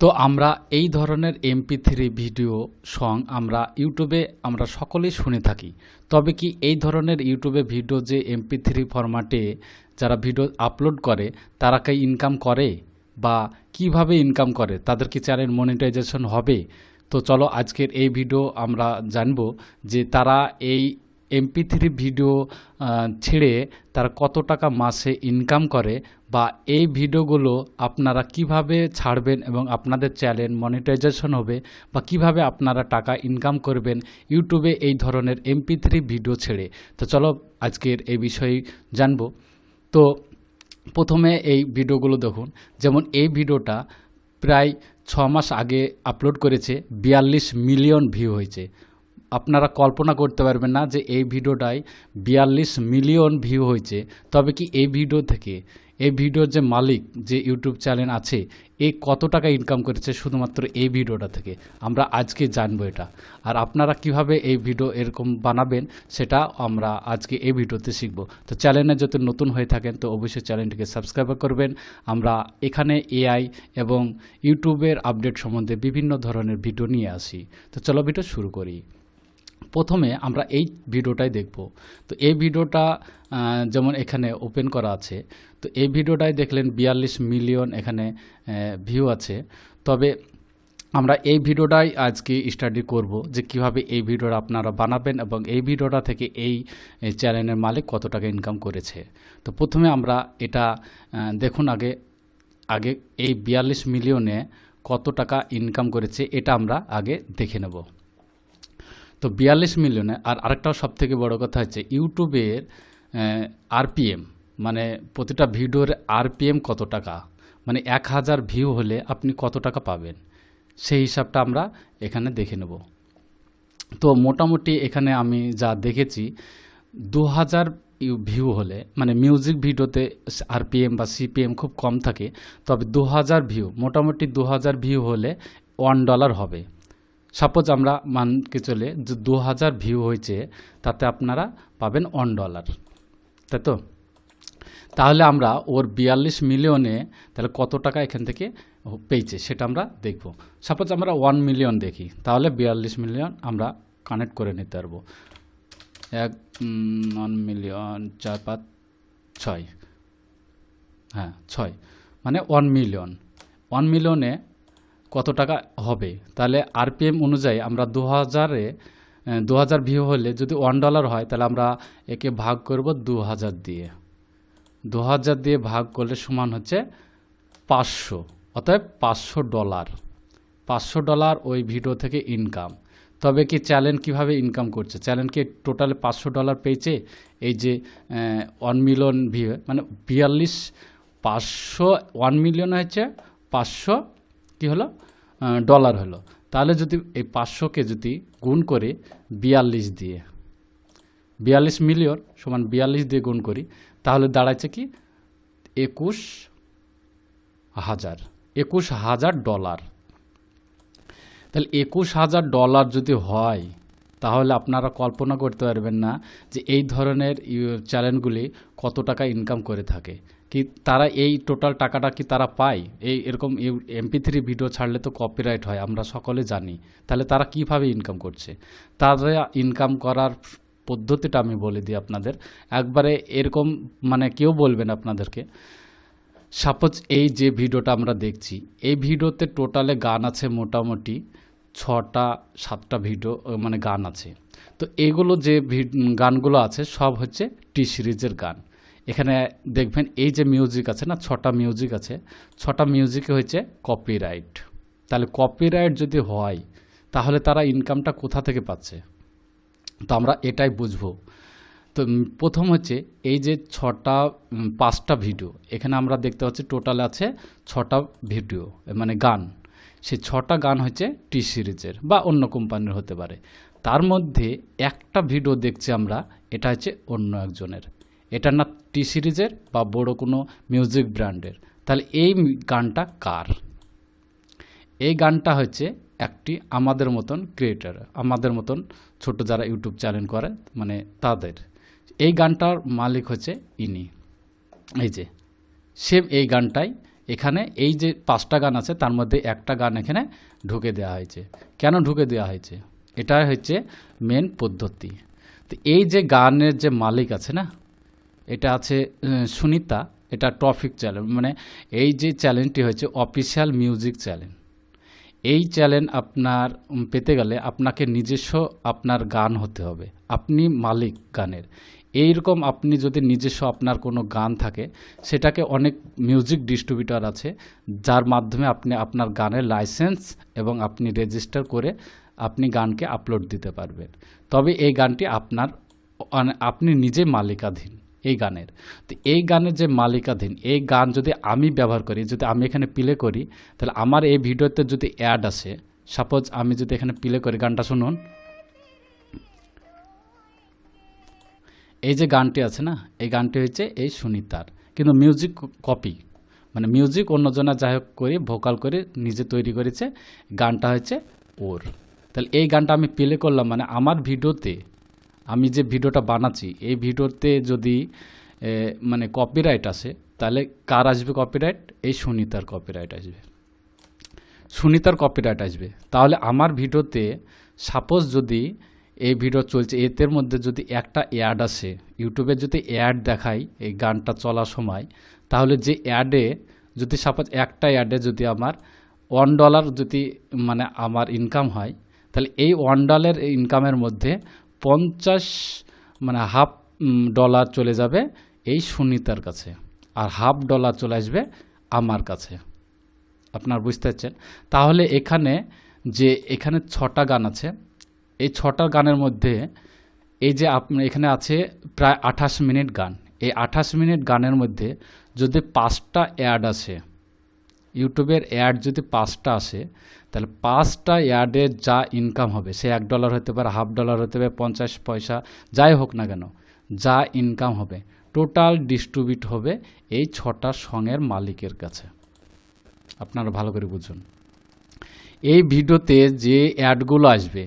তো আমরা এই ধরনের MP3 ভিডিও সং আমরা ইউটিউবে আমরা সকলেই শুনে থাকি। তবে কি এই ধরনের ইউটিউবে ভিডিও যে MP3 ফরম্যাটে যারা ভিডিও আপলোড করে তারা কি ইনকাম করে বা কিভাবে ইনকাম করে, তাদের কি চ্যানেল মনিটাইজেশন হবে? তো চলো আজকের এই ভিডিও আমরা জানবো যে তারা এই MP3 ভিডিও ছেড়ে তারা কত টাকা মাসে ইনকাম করে বা এই ভিডিওগুলো আপনারা কিভাবে ছাড়বেন এবং আপনাদের চ্যানেল মনিটাইজেশন হবে বা কিভাবে আপনারা টাকা ইনকাম করবেন ইউটিউবে এই ধরনের MP3 ভিডিও ছেড়ে। তো চলো আজকের এই বিষয়ে জানবো। তো প্রথমে এই ভিডিওগুলো দেখুন, যেমন এই ভিডিওটা প্রায় 6 মাস আগে আপলোড করেছে, 42 মিলিয়ন ভিউ হয়েছে। আপনারা কল্পনা করতে পারবেন না যে এই ভিডিওটায় 42 মিলিয়ন ভিউ হয়েছে। তবে কি এই ভিডিও থেকে এই ভিডিওর যে মালিক যে ইউটিউব চ্যানেল আছে এ কত টাকা ইনকাম করেছে শুধুমাত্র এই ভিডিওটা থেকে, আমরা আজকে জানবো এটা। আর আপনারা কিভাবে এই ভিডিও এরকম বানাবেন সেটা আমরা আজকে এই ভিডিওতে শিখব। তো চ্যানেলে যদি নতুন হয়ে থাকেন তো অবশ্যই চ্যানেলটিকে সাবস্ক্রাইব করবেন। আমরা এখানে AI এবং ইউটিউবের আপডেট সম্বন্ধে বিভিন্ন ধরনের ভিডিও নিয়ে আসি। তো চলো ভিডিও শুরু করি। প্রথমে আমরা এই ভিডিওটাই দেখব। তো এই ভিডিওটা যেমন এখানে ওপেন করা আছে, তো এই ভিডিওটাই দেখলেন 42 মিলিয়ন এখানে ভিউ আছে। তবে আমরা এই ভিডিওটাই আজকে স্টাডি করব যে কিভাবে এই ভিডিওটা আপনারা বানাবেন এবং এই ভিডিওটা থেকে এই চ্যানেলের মালিক কত টাকা ইনকাম করেছে। তো প্রথমে আমরা এটা দেখুন, আগে এই 42 মিলিয়নে কত টাকা ইনকাম করেছে এটা আমরা আগে দেখে নেব। তো 42 মিলিয়নে আর আরেকটা সবথেকে বড় কথা হচ্ছে ইউটিউবের RPM, মানে প্রতিটা ভিডিওর RPM কত টাকা, মানে 1000 ভিউ হলে আপনি কত টাকা পাবেন সেই হিসাবটা আমরা এখানে দেখে নেব। তো মোটামুটি এখানে আমি যা দেখেছি 2000 ভিউ হলে, মানে মিউজিক ভিডিওতে RPM বা CPM খুব কম থাকে, তবে 2000 ভিউ, মোটামুটি 2000 ভিউ হলে $1 হবে। সাপোজ আমরা মানকে চলে যে 2000 ভিউ হয়েছে, তাতে আপনারা পাবেন $1, তাই তো? তাহলে আমরা ওর 42 মিলিয়নে তাহলে কত টাকা এখান থেকে পেয়েছে সেটা আমরা দেখব। সাপোজ আমরা 1 মিলিয়ন দেখি, তাহলে 42 মিলিয়ন আমরা কানেক্ট করে নিতে পারবো। 1 মিলিয়ন 4 5 6, হ্যাঁ 6, মানে 1 মিলিয়ন। 1 মিলিয়নে কত টাকা হবে, তাহলে RPM অনুযায়ী আমরা 2000 ভিউ হলে যদি $1 হয়, তাহলে আমরা একে ভাগ করব 2000 দিয়ে। 2000 দিয়ে ভাগ করলে সমান হচ্ছে 500, অতএব $500। $500 ওই ভিডিও থেকে ইনকাম। তবে কি চ্যানেল কিভাবে ইনকাম করছে, চ্যানেল কি টোটালে $500 পেয়েছে? এই যে 1 মিলিয়ন ভিউ, মানে 1 মিলিয়ন হচ্ছে 500 কি হলো ডলার হলো। তাহলে যদি এই 500কে যদি গুণ করে 42 দিয়ে, 42 মিলিয়ন সমান 42 দিয়ে গুণ করি, তাহলে দাঁড়াচ্ছে কি $21,000। তাহলে $21,000 যদি হয়, তাহলে আপনারা কল্পনা করতে পারবেন না যে এই ধরনের চ্যানেলগুলি কত টাকা ইনকাম করে থাকে। কি তারা এই টোটাল টাকাটা কি তারা পায়? এরকম MP3 ভিডিও ছাড়লে তো কপিরাইট হয়, আমরা সকলে জানি। তাহলে তারা কিভাবে ইনকাম করছে? তারা ইনকাম করার পদ্ধতিটা আমি বলে দিই আপনাদের একবারে, এরকম মানে কেউ বলবেন আপনাদেরকে। সাপোজ এই যে ভিডিওটা আমরা দেখছি, এই ভিডিওতে টোটালে গান আছে মোটামুটি 6টা-7টা ভিডিও, মানে গান আছে। তো এগুলো যে গানগুলো আছে সব হচ্ছে টি সিরিজের গান। এখানে দেখবেন এই যে মিউজিক আছে না, 6টা মিউজিক আছে, 6টা মিউজিকে হচ্ছে কপিরাইট। তাহলে কপিরাইট যদি হয় তাহলে তারা ইনকামটা কোথা থেকে পাচ্ছে? তো আমরা এটাই বুঝবো। তো প্রথম হচ্ছে এই যে 5টা ভিডিও এখানে আমরা দেখতে পাচ্ছি, টোটাল আছে 6টা ভিডিও, মানে গান। সেই 6টা গান হচ্ছে টি সিরিজের বা অন্য কোম্পানির হতে পারে। তার মধ্যে একটা ভিডিও দেখছি আমরা, এটা হচ্ছে অন্য একজনের, এটা না টি সিরিজের বা বড় কোনো মিউজিক ব্র্যান্ডের। তাহলে এই গানটা কার? এই গানটা হচ্ছে একটি আমাদের মতন ক্রিয়েটার, আমাদের মতন ছোট যারা ইউটিউব চ্যানেল করে, মানে তাদের। এই গানটার মালিক হচ্ছে ইনি, এই যে সেম এই গানটাই এখানে এই যে 5টা গান আছে তার মধ্যে একটা গান এখানে ঢুকে দেওয়া হয়েছে। কেন ঢুকে দেওয়া হয়েছে? এটা হচ্ছে মেন পদ্ধতি। তো এই যে গানের যে মালিক আছে না, এটা আছে সুনিতা, এটা টপিক চ্যানেল, মানে এই যে চ্যানেলটি হচ্ছে অফিসিয়াল মিউজিক চ্যানেল। এই চ্যানেল আপনার পেতে গেলে আপনাকে নিজস্ব আপনার গান হতে হবে, আপনি মালিক গানের। এইরকম আপনি যদি নিজস্ব আপনার কোনো গান থাকে, সেটাকে অনেক মিউজিক ডিস্ট্রিবিউটর আছে যার মাধ্যমে আপনি আপনার গানের লাইসেন্স এবং আপনি রেজিস্টার করে আপনি গানকে আপলোড দিতে পারবেন। তবে এই গানটি আপনার, আপনি নিজে মালিকাধীন এই গানের। তো এই গানের যে মালিকাধীন, এই গান যদি আমি ব্যবহার করি, যদি আমি এখানে প্লে করি, তাহলে আমার এই ভিডিওতে যদি অ্যাড আসে, সাপোজ আমি যদি এখানে প্লে করি, গানটা শুনুন, এই যে গানটি আছে না, এই গানটি হচ্ছে এই সুনিতার, কিন্তু মিউজিক কপি, মানে মিউজিক অন্যজনা যাই হোক করে ভোকাল করে নিজে তৈরি করেছে, গানটা হচ্ছে ওর। তাহলে এই গানটা আমি প্লে করলাম, মানে আমার ভিডিওতে, আমি যে ভিডিওটা বানাচ্ছি এই ভিডিওতে যদি মানে কপিরাইট আসে, তাহলে কার আসবে কপিরাইট? এই সুনিতার কপিরাইট আসবে, সুনিতার কপিরাইট আসবে। তাহলে আমার ভিডিওতে সাপোজ যদি এই ভিডিও চলছে, এর মধ্যে যদি একটা অ্যাড আসে, ইউটিউবে যদি অ্যাড দেখাই এই গানটা চলার সময়, তাহলে যে অ্যাডে যদি সাপোজ একটা অ্যাডে যদি আমার $1 যদি মানে আমার ইনকাম হয়, তাহলে এই $1 ইনকামের মধ্যে 50 মানে $50 চলে যাবে এই সুনিতার কাছে, আর $50 চলে আসবে আমার কাছে। আপনার বুঝতে পারছেন? তাহলে এখানে যে এখানে 6টা গান আছে, এই 6টা গানের মধ্যে এই যে আপনার এখানে আছে প্রায় 28 মিনিট গান, এই 28 মিনিট গানের মধ্যে যদি 5টা অ্যাড আসে, ইউটিউবের অ্যাড যদি 5টা আসে, তাহলে 5টা অ্যাডের যা ইনকাম হবে, সে $1 হতে পারে, $50 হতে পারে, 50 পয়সা, যাই হোক না কেন, যা ইনকাম হবে টোটাল ডিস্ট্রিবিউট হবে এই 6টা সঙের মালিকের কাছে। আপনারা ভালো করে বুঝুন। এই ভিডিওতে যে অ্যাডগুলো আসবে,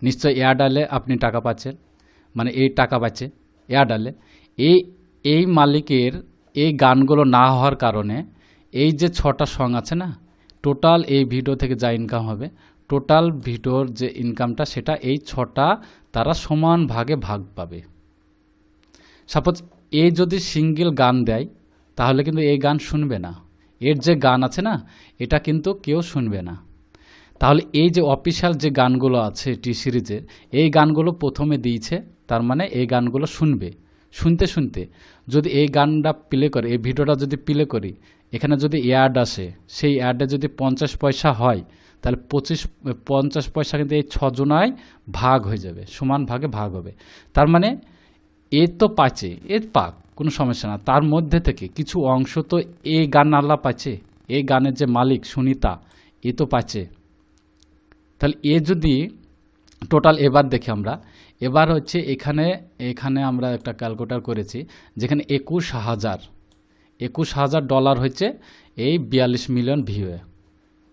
নিশ্চয় অ্যাড আলে আপনি টাকা পাচ্ছেন, মানে এই টাকা পাচ্ছে অ্যাড আলে, এই মালিকের এই গানগুলো না হওয়ার কারণে এই যে 6টা সং আছে না, টোটাল এই ভিডিও থেকে যা ইনকাম হবে, টোটাল ভিডিওর যে ইনকামটা, সেটা এই 6টা তারা সমান ভাগে ভাগ পাবে। সাপোজ এই যদি সিঙ্গেল গান দেয়, তাহলে কিন্তু এই গান শুনবে না, এর যে গান আছে না, এটা কিন্তু কেউ শুনবে না। তাহলে এই যে অফিসিয়াল যে গানগুলো আছে টি সিরিজের, এই গানগুলো প্রথমে দিয়েছে, তার মানে এই গানগুলো শুনবে, শুনতে শুনতে যদি এই গানটা প্লে করে, এই ভিডিওটা যদি প্লে করি, এখানে যদি অ্যাড আসে, সেই অ্যাডে যদি 50 পয়সা হয়, তাহলে 50 পয়সা কিন্তু এই 6 জনায় ভাগ হয়ে যাবে, সমান ভাগে ভাগ হবে। তার মানে এ তো পাচ্ছে, এ পাক, কোনো সমস্যা না, তার মধ্যে থেকে কিছু অংশ তো এই গান আল্লাহ পাচ্ছে, এই গানের যে মালিক সুনিতা, এ তো পাচ্ছে। তাহলে এ যদি টোটাল এবার দেখি আমরা, এবার হচ্ছে এখানে আমরা একটা ক্যালকুলেটর করেছি, যেখানে $21,000 হচ্ছে এই 42 মিলিয়ন ভিউয়ে,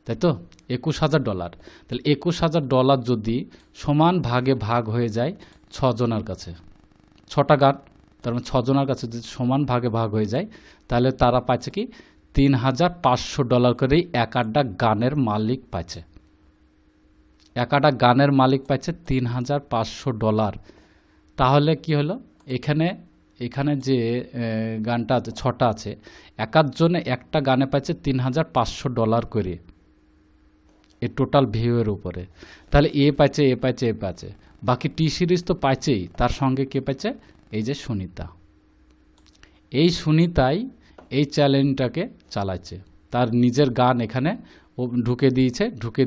তাই তো $21,000। তাহলে $21,000 যদি সমান ভাগে ভাগ হয়ে যায় 6 জনের কাছে, 6টা গান, তার মানে 6 জনের কাছে যদি সমান ভাগে ভাগ হয়ে যায়, তাহলে তারা পাচ্ছে কি $3,500 করেই এক একটা গানের মালিক পাচ্ছে, এক একটা গানের মালিক পাচ্ছে $3,500। তাহলে কি হলো, এখানে যে গানটা আছে 6টা আছে, একজনে একটা গানে পাচ্ছে $3,500 করে এই টোটাল ভিউয়ের উপরে। তাহলে এ পাচ্ছে, বাকি টি সিরিজ তো পাচ্ছেই, তার সঙ্গে কে পাচ্ছে? এই যে সুনিতা, এই সুনিতাই এই চ্যানেলটাকে চালাচ্ছে, তার নিজের গান এখানে ও ঢুকে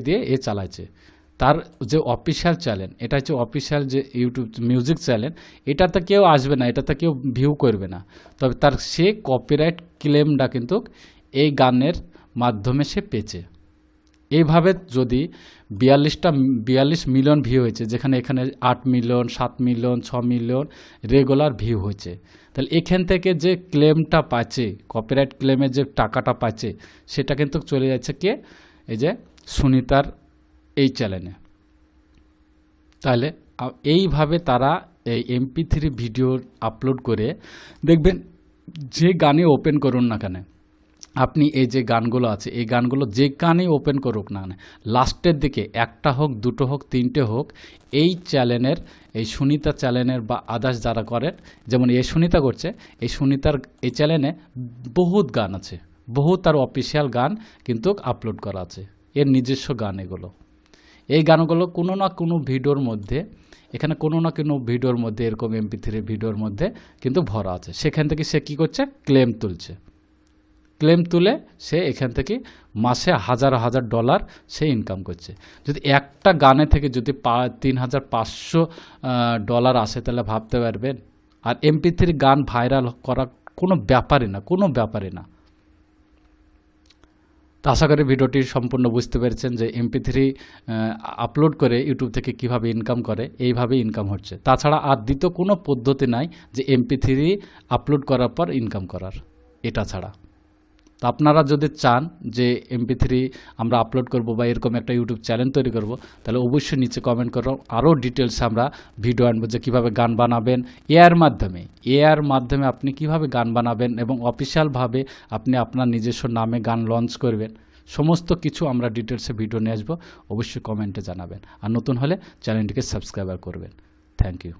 দিয়ে এ চালাচ্ছে। তার যে অফিসিয়াল চ্যানেল, এটা হচ্ছে অফিসিয়াল যে ইউটিউব মিউজিক চ্যানেল, এটাতে কেউ আসবে না, এটাতে কেউ ভিউ করবে না, তবে তার সে কপিরাইট ক্লেমটা কিন্তু এই গানের মাধ্যমে সে পেয়েছে। এইভাবে যদি 42 মিলিয়ন ভিউ হয়েছে, যেখানে এখানে 8 million, 7 million, 6 million regular view হয়েছে, তাহলে এখান থেকে যে ক্লেমটা পাচ্ছে, কপিরাইট ক্লেমের যে টাকাটা পাচ্ছে, সেটা কিন্তু চলে যাচ্ছে কে? এই যে সুনিতার এই চ্যানেলে। তাহলে এইভাবে তারা এই MP3 ভিডিও আপলোড করে, দেখবেন যে গানে ওপেন করুন না কেন, আপনি এই যে গানগুলো আছে এই গানগুলো যে গানেই ওপেন করুক না লাস্টের দিকে একটা হোক দুটো হোক তিনটে হোক এই চ্যানেলের এই সুনিতা চ্যানেলের বা আদার্স যারা করেন যেমন এই সুনিতা করছে এই সুনিতার এই চ্যানেলে বহুত গান আছে, বহুত তার অফিসিয়াল গান কিন্তু আপলোড করা আছে, এর নিজস্ব গান এগুলো। এই গানগুলো কোনো না কোনো ভিডিওর মধ্যে এখানে কোনো না কোনো ভিডিওর মধ্যে এরকম MP3 ভিডিওর মধ্যে কিন্তু ভরা আছে। সেখান থেকে সে কী করছে, ক্লেম তুলছে, ক্লেম তুলে সে এখান থেকে মাসে হাজার হাজার ডলার সে ইনকাম করছে। যদি একটা গানে থেকে যদি 3,500 ডলার আসে তাহলে ভাবতে পারবেন। আর MP3 গান ভাইরাল করা কোনো ব্যাপারই না, কোনো ব্যাপারই না। তো আশা করি ভিডিওটি সম্পূর্ণ বুঝতে পেরেছেন যে MP3 আপলোড করে ইউটিউব থেকে কিভাবে ইনকাম করে, এইভাবেই ইনকাম হচ্ছে। তাছাড়া আর দ্বিতীয় কোনো পদ্ধতি নাই যে MP3 আপলোড করার পর ইনকাম করার, এটা ছাড়া। তো আপনারা যদি চান যে MP3 আমরা আপলোড করব বা এরকম একটা ইউটিউব চ্যানেল তৈরি করব, তাহলে অবশ্যই নিচে কমেন্ট করো, আরও ডিটেলসে আমরা ভিডিও আনবো যে কীভাবে গান বানাবেন এআর মাধ্যমে আপনি কিভাবে গান বানাবেন এবং অফিসিয়ালভাবে আপনি আপনার নিজস্ব নামে গান লঞ্চ করবেন, সমস্ত কিছু আমরা ডিটেলসে ভিডিও নিয়ে আসবো। অবশ্যই কমেন্টে জানাবেন, আর নতুন হলে চ্যানেলটিকে সাবস্ক্রাইব করবেন। Thank you.